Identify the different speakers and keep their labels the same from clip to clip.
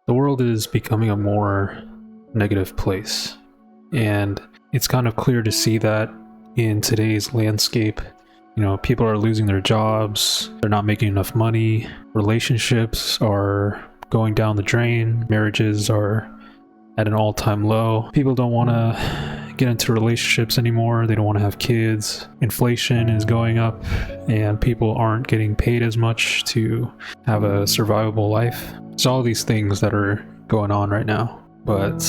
Speaker 1: The world is becoming a more negative place, and it's kind of clear to see that in today's landscape. People are losing their jobs, they're not making enough money, relationships are going down the drain, marriages are at an all-time low. People don't want to get into relationships anymore, they don't want to have kids. Inflation is going up, and people aren't getting paid as much to have a survivable life. It's all these things that are going on right now, but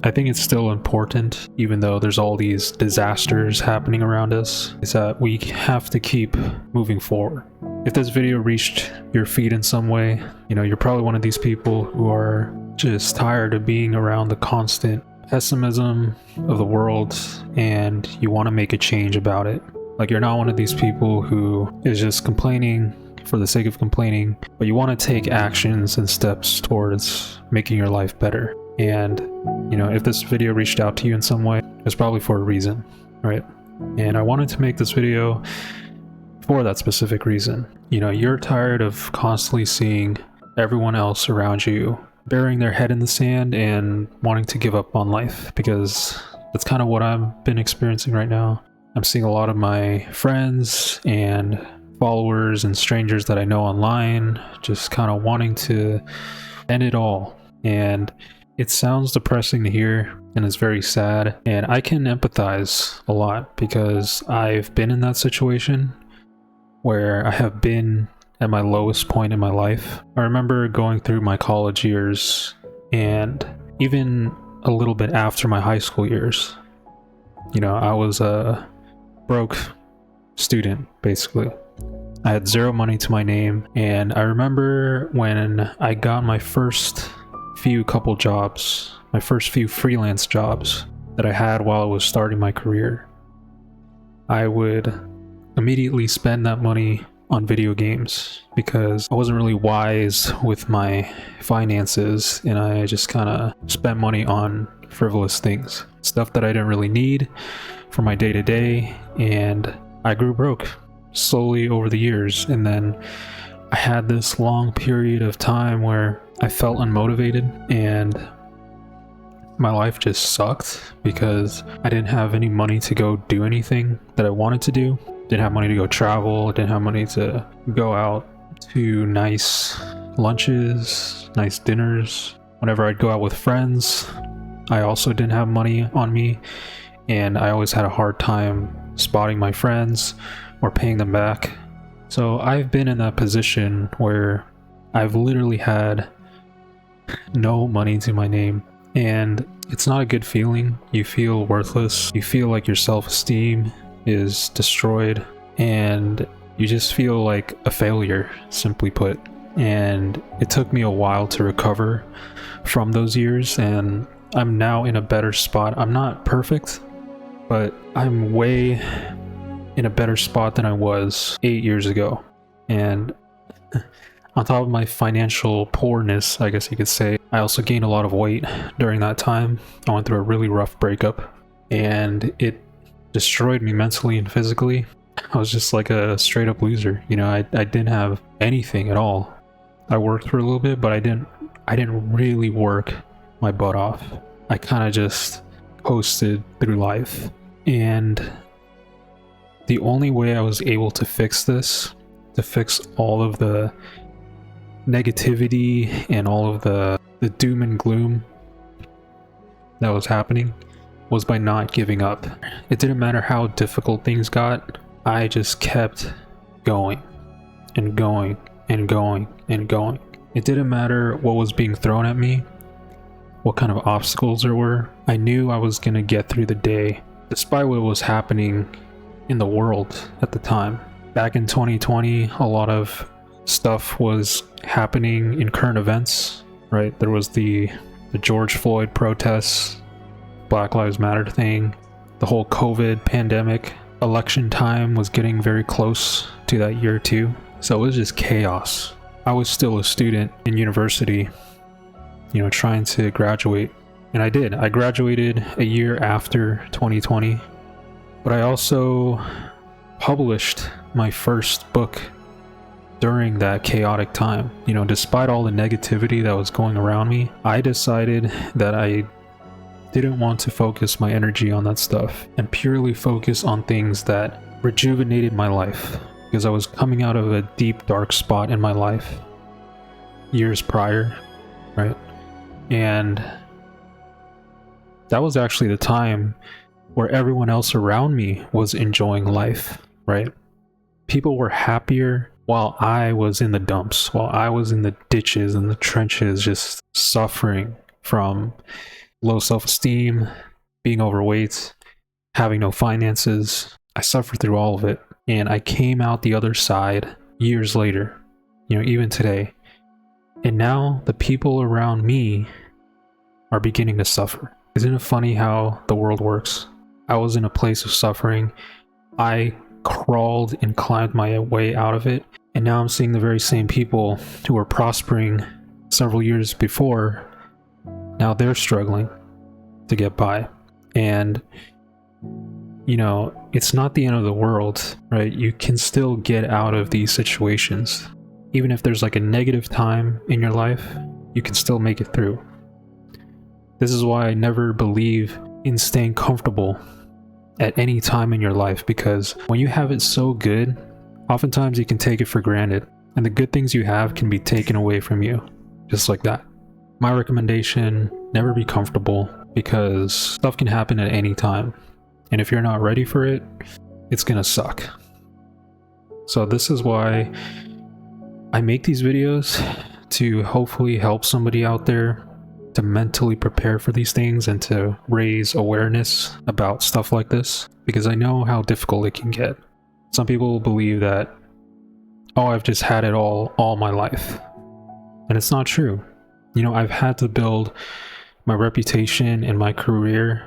Speaker 1: I think it's still important, even though there's all these disasters happening around us, is that we have to keep moving forward. If this video reached your feed in some way, you're probably one of these people who are just tired of being around the constant pessimism of the world, and you want to make a change about it. Like, you're not one of these people who is just complaining for the sake of complaining, but you want to take actions and steps towards making your life better. And if this video reached out to you in some way, it's probably for a reason, right? And I wanted to make this video for that specific reason. You're tired of constantly seeing everyone else around you burying their head in the sand and wanting to give up on life, because that's kind of what I've been experiencing right now. I'm seeing a lot of my friends and followers and strangers that I know online just kind of wanting to end it all. And it sounds depressing to hear, and it's very sad, and I can empathize a lot because I've been in that situation where I have been at my lowest point in my life. I remember going through my college years, and even a little bit after my high school years. I was a broke student, basically. I had zero money to my name, and I remember when I got my first few jobs, my first few freelance jobs that I had while I was starting my career, I would immediately spend that money on video games because I wasn't really wise with my finances, and I just kind of spent money on frivolous things, stuff that I didn't really need for my day-to-day, and I grew broke slowly over the years. And then I had this long period of time where I felt unmotivated, and my life just sucked because I didn't have any money to go do anything that I wanted to do. Didn't have money to go travel, didn't have money to go out to nice lunches, nice dinners. Whenever I'd go out with friends, I also didn't have money on me, and I always had a hard time spotting my friends or paying them back. So I've been in that position where I've literally had no money to my name, and it's not a good feeling. You feel worthless, you feel like your self-esteem is destroyed, and you just feel like a failure, simply put. And it took me a while to recover from those years, and I'm now in a better spot. I'm not perfect, but I'm way in a better spot than I was 8 years ago. And on top of my financial poorness, I guess you could say, I also gained a lot of weight during that time. I went through a really rough breakup, and it destroyed me mentally and physically. I was just like a straight up loser. I didn't have anything at all. I worked for a little bit, but I didn't really work my butt off. I kind of just coasted through life. And the only way I was able to fix this, to fix all of the negativity and all of the doom and gloom that was happening, was by not giving up. It didn't matter how difficult things got, I just kept going and going and going and going. It didn't matter what was being thrown at me, what kind of obstacles there were. I knew I was gonna get through the day, despite what was happening in the world at the time. Back in 2020, a lot of stuff was happening in current events, right? There was the George Floyd protests, Black Lives Matter thing, the whole COVID pandemic. Election time was getting very close to that year too. So it was just chaos. I was still a student in university, trying to graduate. And I did. I graduated a year after 2020. But I also published my first book during that chaotic time. You know, despite all the negativity that was going around me, I decided that I didn't want to focus my energy on that stuff and purely focus on things that rejuvenated my life, because I was coming out of a deep, dark spot in my life years prior, right? And that was actually the time where everyone else around me was enjoying life, right? People were happier while I was in the dumps, while I was in the ditches and the trenches, just suffering from low self-esteem, being overweight, having no finances. I suffered through all of it, and I came out the other side years later, you know, even today. And now the people around me are beginning to suffer. Isn't it funny how the world works? I was in a place of suffering. I crawled and climbed my way out of it, and now I'm seeing the very same people who were prospering several years before. Now they're struggling to get by. And you know, it's not the end of the world, right? You can still get out of these situations. Even if there's like a negative time in your life, you can still make it through. This is why I never believe in staying comfortable at any time in your life, because when you have it so good, oftentimes you can take it for granted, and the good things you have can be taken away from you, just like that. My recommendation, never be comfortable, because stuff can happen at any time. And if you're not ready for it, it's gonna suck. So this is why I make these videos, to hopefully help somebody out there to mentally prepare for these things and to raise awareness about stuff like this, because I know how difficult it can get. Some people believe that, oh, I've just had it all my life. And it's not true. You know, I've had to build my reputation and my career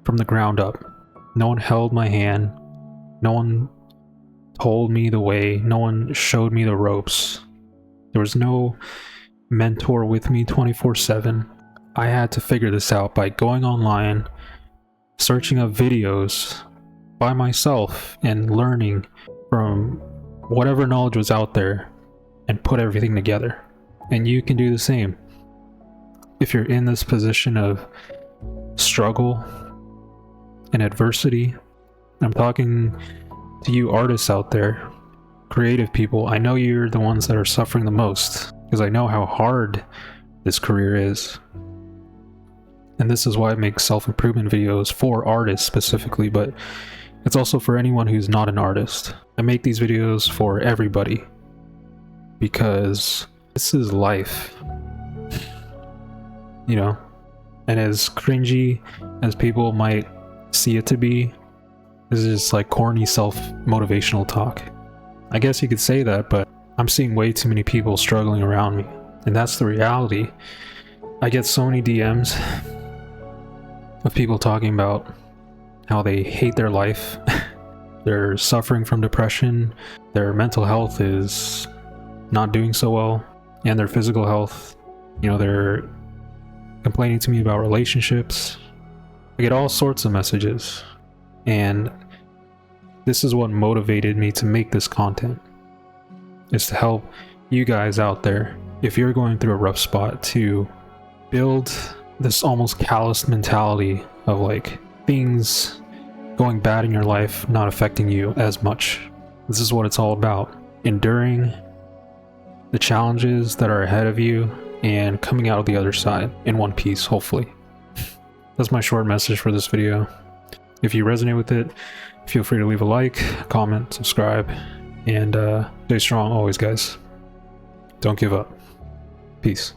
Speaker 1: from the ground up. No one held my hand. No one told me the way. No one showed me the ropes. There was no mentor with me 24/7. I had to figure this out by going online, searching up videos by myself, and learning from whatever knowledge was out there, and put everything together. And you can do the same. If you're in this position of struggle and adversity, I'm talking to you artists out there, creative people. I know you're the ones that are suffering the most, because I know how hard this career is. And this is why I make self-improvement videos for artists specifically, but it's also for anyone who's not an artist. I make these videos for everybody, because this is life. You know, and as cringy as people might see it to be, this is just like corny self-motivational talk. I guess you could say that, but I'm seeing way too many people struggling around me, and that's the reality. I get so many DMs of people talking about how they hate their life, they're suffering from depression, their mental health is not doing so well, and their physical health, you know, they're complaining to me about relationships. I get all sorts of messages, and this is what motivated me to make this content, is to help you guys out there, if you're going through a rough spot, to build this almost calloused mentality of like things going bad in your life not affecting you as much. This is what it's all about: enduring the challenges that are ahead of you and coming out of the other side in one piece, hopefully. That's my short message for this video. If you resonate with it, feel free to leave a like, comment, subscribe, and stay strong always, guys. Don't give up. Peace.